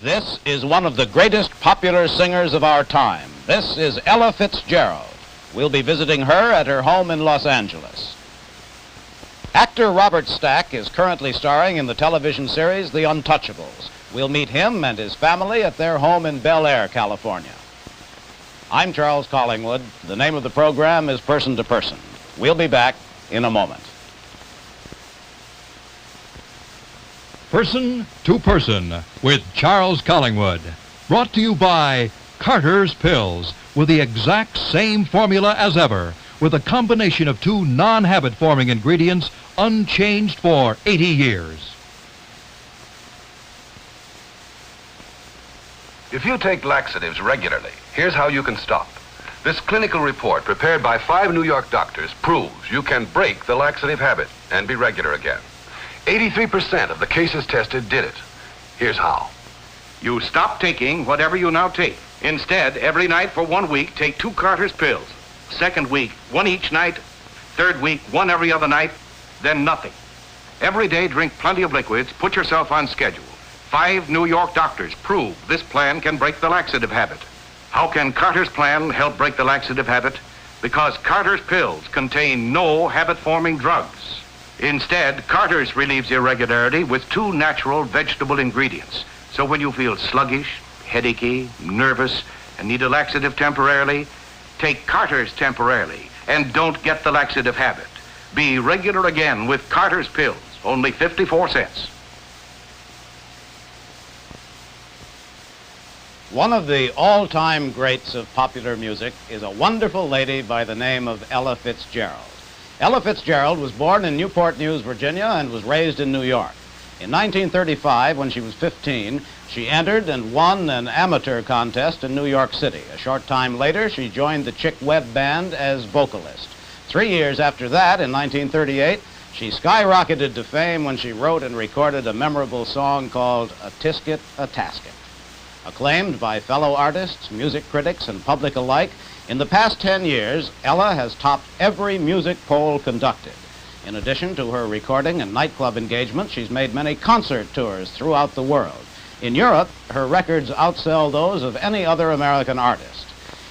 This is one of the greatest popular singers of our time. This is Ella Fitzgerald. We'll be visiting her at her home in Los Angeles. Actor Robert Stack is currently starring in the television series The Untouchables. We'll meet him and his family at their home in Bel Air, California. I'm Charles Collingwood. The name of the program is Person to Person. We'll be back in a moment. Person to Person with Charles Collingwood. Brought to you by Carter's Pills, with the exact same formula as ever, with a combination of two non-habit-forming ingredients unchanged for 80 years. If you take laxatives regularly, here's how you can stop. This clinical report, prepared by 5 New York doctors, proves you can break the laxative habit and be regular again. 83% of the cases tested did it. Here's how. You stop taking whatever you now take. Instead, every night for 1 week, take 2 Carter's pills. Second week, 1 each night. Third week, 1 every other night. Then nothing. Every day, drink plenty of liquids. Put yourself on schedule. 5 New York doctors prove this plan can break the laxative habit. How can Carter's plan help break the laxative habit? Because Carter's pills contain no habit-forming drugs. Instead, Carter's relieves irregularity with 2 natural vegetable ingredients. So when you feel sluggish, headachy, nervous, and need a laxative temporarily, take Carter's temporarily and don't get the laxative habit. Be regular again with Carter's pills, only 54 cents. One of the all-time greats of popular music is a wonderful lady by the name of Ella Fitzgerald. Ella Fitzgerald was born in Newport News, Virginia, and was raised in New York. In 1935, when she was 15, she entered and won an amateur contest in New York City. A short time later, she joined the Chick Webb Band as vocalist. 3 years after that, in 1938, she skyrocketed to fame when she wrote and recorded a memorable song called A Tisket, a Tasket. Acclaimed by fellow artists, music critics, and public alike, in the past 10 years, Ella has topped every music poll conducted. In addition to her recording and nightclub engagements, she's made many concert tours throughout the world. In Europe, her records outsell those of any other American artist.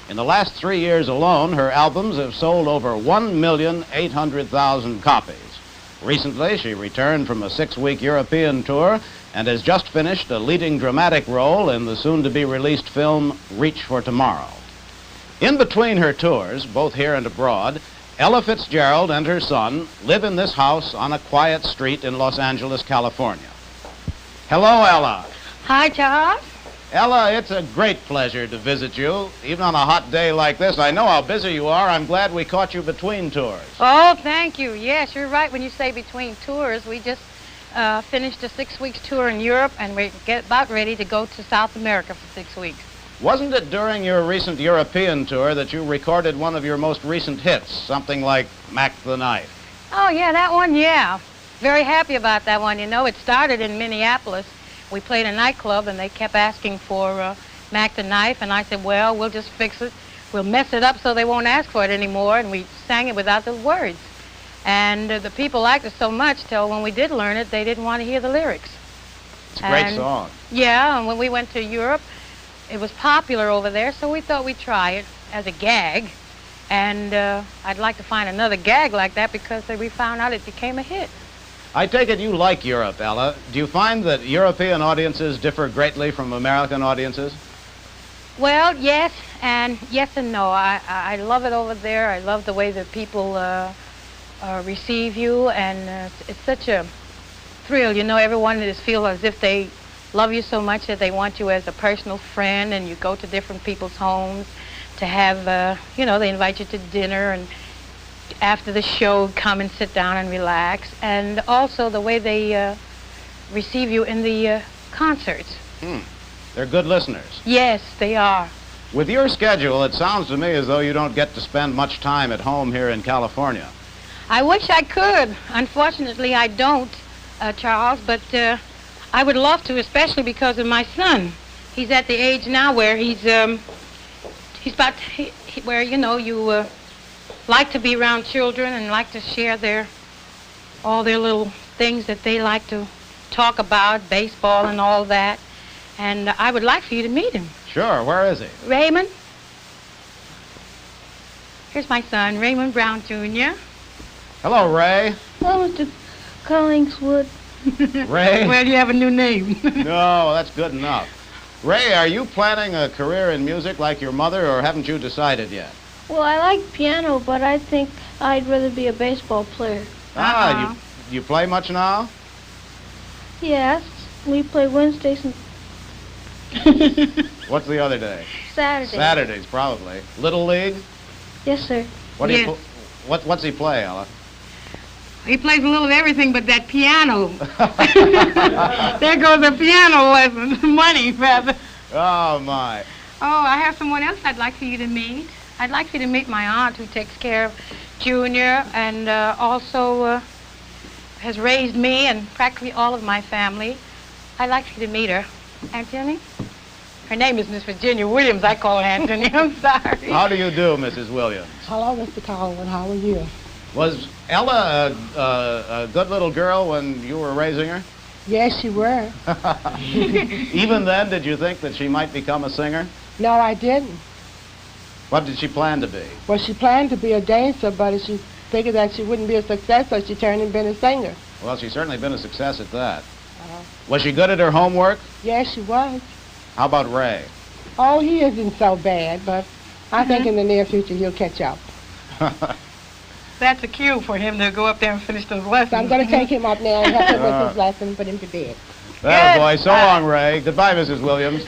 In the last 3 years alone, her albums have sold over 1,800,000 copies. Recently, she returned from a 6-week European tour and has just finished a leading dramatic role in the soon-to-be-released film Reach for Tomorrow. In between her tours, both here and abroad, Ella Fitzgerald and her son live in this house on a quiet street in Los Angeles, California. Hello, Ella. Hi, Charles. Ella, it's a great pleasure to visit you, even on a hot day like this. I know how busy you are. I'm glad we caught you between tours. Oh, thank you. Yes, you're right when you say between tours. We just finished a 6-week tour in Europe, and we're about ready to go to South America for 6 weeks. Wasn't it during your recent European tour that you recorded one of your most recent hits, something like Mac the Knife? Oh, yeah, that one, yeah. Very happy about that one. You know, it started in Minneapolis. We played a nightclub, and they kept asking for Mac the Knife, and I said, well, we'll just fix it. We'll mess it up so they won't ask for it anymore, and we sang it without the words. And the people liked it so much till when we did learn it, they didn't want to hear the lyrics. It's a great song. Yeah, and when we went to Europe, it was popular over there, so we thought we'd try it as a gag. And I'd like to find another gag like that because we found out it became a hit. I take it you like Europe, Ella. Do you find that European audiences differ greatly from American audiences? Well, yes and no. I love it over there. I love the way that people receive you, and it's such a thrill. You know, everyone just feels as if they love you so much that they want you as a personal friend, and you go to different people's homes to have, you know, they invite you to dinner, and after the show, come and sit down and relax. And also the way they receive you in the concerts. They're good listeners. Yes, they are. With your schedule, it sounds to me as though you don't get to spend much time at home here in California. I wish I could. Unfortunately, I don't, Charles, but I would love to, especially because of my son. He's at the age now where he's about where, you know, you like to be around children and like to share all their little things that they like to talk about, baseball and all that. And I would like for you to meet him. Sure, where is he? Raymond. Here's my son, Raymond Brown, Jr. Hello, Ray. Hello, Mr. Collingswood. Ray? Well, you have a new name. No, that's good enough. Ray, are you planning a career in music like your mother, or haven't you decided yet? Well, I like piano, but I think I'd rather be a baseball player. You play much now? Yes, we play Wednesdays and What's the other day? Saturdays. Saturdays, probably. Little League? Yes, sir. What do you what's he play, Ella? He plays a little of everything but that piano. There goes the piano lesson. Money, rather. Oh, my. Oh, I have someone else I'd like for you to meet. I'd like for you to meet my aunt who takes care of Junior and also has raised me and practically all of my family. I'd like for you to meet her. Anthony? Her name is Miss Virginia Williams. I call her Anthony. I'm sorry. How do you do, Mrs. Williams? Hello, Mr. Collingwood. How are you? Was Ella a good little girl when you were raising her? Yes, you were. Even then, did you think that she might become a singer? No, I didn't. What did she plan to be? Well, she planned to be a dancer, but she figured that she wouldn't be a success, so she turned and been a singer. Well, she's certainly been a success at that. Was she good at her homework? Yes, she was. How about Ray? Oh, he isn't so bad, but I think in the near future he'll catch up. That's a cue for him to go up there and finish those lessons. So I'm going to take him up now and help him with his lesson and put him to bed. That boy. So long, Ray. Goodbye, Mrs. Williams.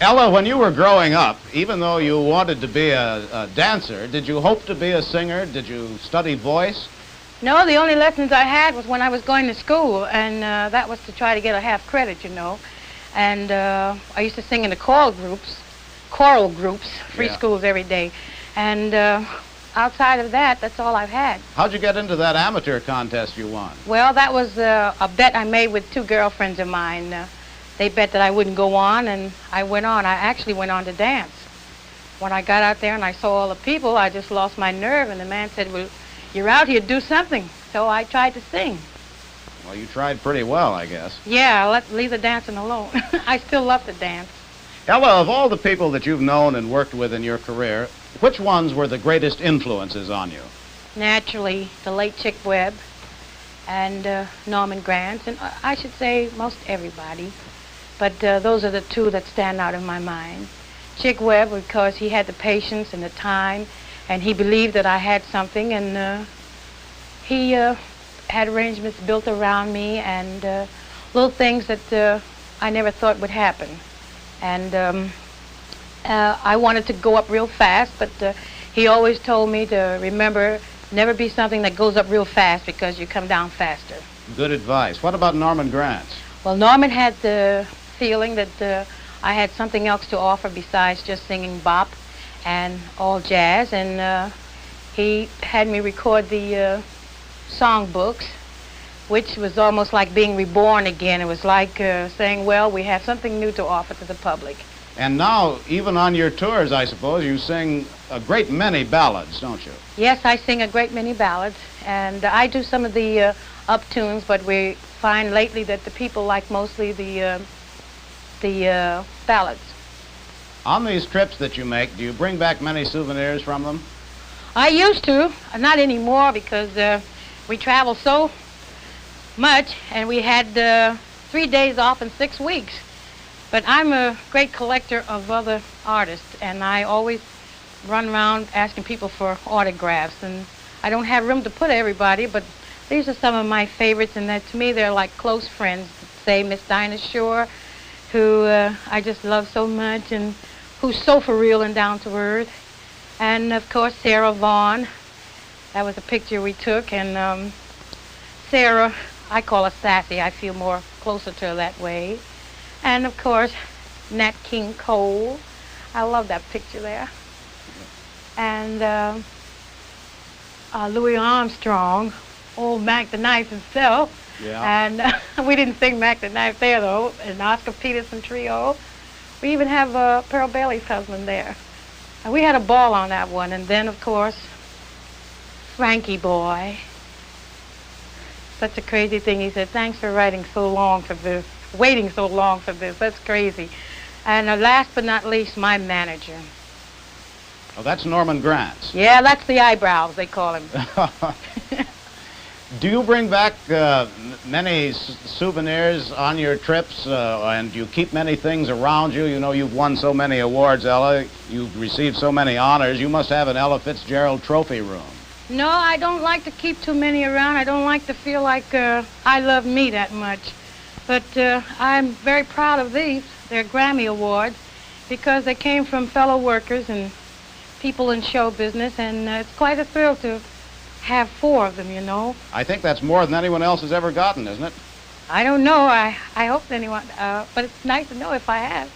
Ella, when you were growing up, even though you wanted to be a dancer, did you hope to be a singer? Did you study voice? No, the only lessons I had was when I was going to school, and that was to try to get a half credit, you know. And I used to sing in the choral groups, free schools every day. And outside of that, that's all I've had. How'd you get into that amateur contest you won? Well, that was a bet I made with two girlfriends of mine. They bet that I wouldn't go on, and I went on. I actually went on to dance. When I got out there and I saw all the people, I just lost my nerve, and the man said, well, you're out here, do something. So I tried to sing. Well, you tried pretty well, I guess. Yeah, leave the dancing alone. I still love to dance. Ella, of all the people that you've known and worked with in your career, which ones were the greatest influences on you? Naturally, the late Chick Webb and Norman Granz, and I should say most everybody. But those are the two that stand out in my mind. Chick Webb, because he had the patience and the time, and he believed that I had something, and he had arrangements built around me and little things that I never thought would happen. And I wanted to go up real fast, but he always told me to remember, never be something that goes up real fast because you come down faster. Good advice. What about Norman Granz? Well, Norman had the feeling that I had something else to offer besides just singing bop and all jazz, and he had me record the songbooks, which was almost like being reborn again. It was like saying, well, we have something new to offer to the public. And now, even on your tours, I suppose, you sing a great many ballads, don't you? Yes, I sing a great many ballads, and I do some of the up-tunes, but we find lately that the people like mostly the ballads. On these trips that you make, do you bring back many souvenirs from them? I used to, not anymore, because we travel so much, and we had 3 days off in 6 weeks. But I'm a great collector of other artists, and I always run around asking people for autographs, and I don't have room to put everybody, but these are some of my favorites, and that to me they're like close friends. Say Miss Dinah Shore, who I just love so much, and who's so for real and down to earth. And of course Sarah Vaughan. That was a picture we took, and Sarah, I call her sassy. I feel more closer to her that way. And of course Nat King Cole. I love that picture there. And Louis Armstrong, old Mac the Knife himself. Yeah. And we didn't sing Mac the Knife there, though, an Oscar Peterson trio. We even have Pearl Bailey's husband there. And we had a ball on that one. And then, of course, Frankie boy. Such a crazy thing. He said, thanks for writing so long for this. waiting so long for this. That's crazy. And last but not least, my manager. Oh, that's Norman Granz. Yeah, that's the eyebrows, they call him. Do you bring back many souvenirs on your trips, and you keep many things around you? You know, you've won so many awards, Ella. You've received so many honors. You must have an Ella Fitzgerald trophy room. No, I don't like to keep too many around. I don't like to feel like I love me that much. But I'm very proud of these. They're Grammy Awards because they came from fellow workers and people in show business, and it's quite a thrill to have 4 of them, you know. I think that's more than anyone else has ever gotten, isn't it? I don't know. I hope anyone, but it's nice to know if I have.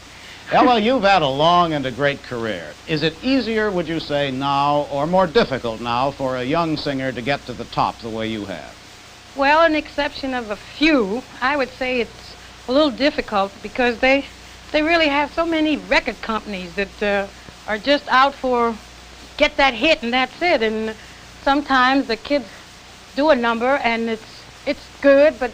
Ella, you've had a long and a great career. Is it easier, would you say, now, or more difficult now, for a young singer to get to the top the way you have? Well, an exception of a few, I would say it's a little difficult because they really have so many record companies that are just out for get that hit and that's it. And sometimes the kids do a number and it's good, but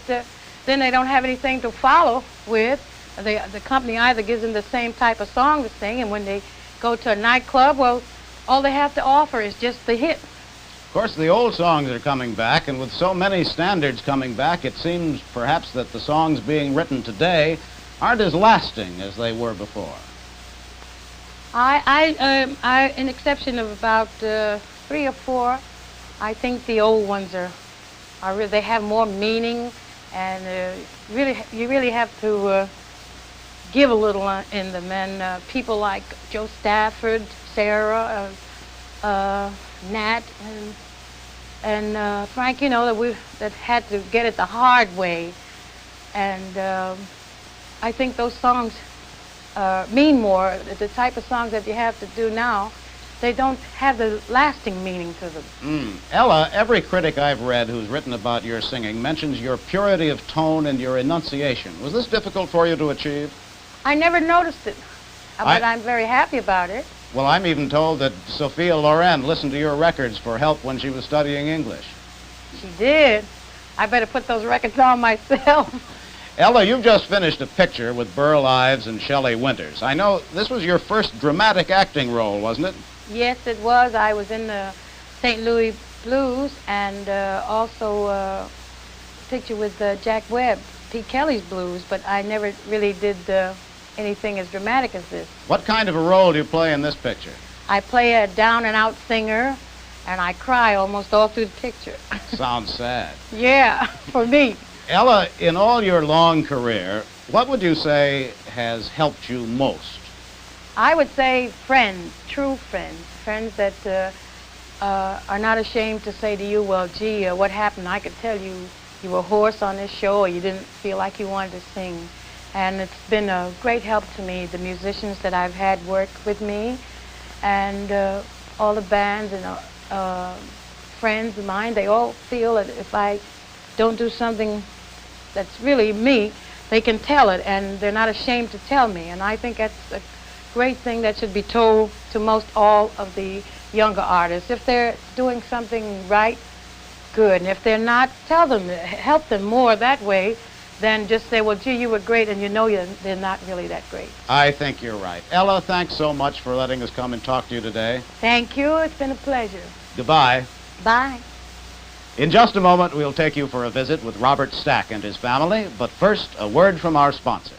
then they don't have anything to follow with. The company either gives them the same type of song to sing, and when they go to a nightclub, well, all they have to offer is just the hit. Of course, the old songs are coming back, and with so many standards coming back, it seems perhaps that the songs being written today aren't as lasting as they were before. An exception of about 3 or 4, I think the old ones they have more meaning, and you really have to give a little in them. And people like Joe Stafford, Sarah, Nat, and Frank, you know, that had to get it the hard way. And I think those songs mean more. The type of songs that you have to do now, they don't have the lasting meaning to them. Ella, every critic I've read who's written about your singing mentions your purity of tone and your enunciation. Was this difficult for you to achieve? I never noticed it, but I'm very happy about it. Well, I'm even told that Sophia Loren listened to your records for help when she was studying English. She did. I better put those records on myself. Ella, you've just finished a picture with Burl Ives and Shelley Winters. I know this was your first dramatic acting role, wasn't it? Yes, it was. I was in the St. Louis Blues, and also a picture with Jack Webb, Pete Kelly's Blues, but I never really did anything as dramatic as this. What kind of a role do you play in this picture? I play a down-and-out singer, and I cry almost all through the picture. Sounds sad. Yeah, for me. Ella, in all your long career, what would you say has helped you most? I would say friends, true friends, friends that are not ashamed to say to you, well, gee, what happened? I could tell you were hoarse on this show, or you didn't feel like you wanted to sing. And it's been a great help to me, the musicians that I've had work with me, and all the bands and friends of mine, they all feel that if I don't do something that's really me, they can tell it, and they're not ashamed to tell me. And I think that's a great thing that should be told to most all of the younger artists. If they're doing something right, good. And if they're not, tell them, help them more that way than just say, well, gee, you were great, and you know they're not really that great. I think you're right. Ella, thanks so much for letting us come and talk to you today. Thank you. It's been a pleasure. Goodbye. Bye. In just a moment, we'll take you for a visit with Robert Stack and his family, but first, a word from our sponsor.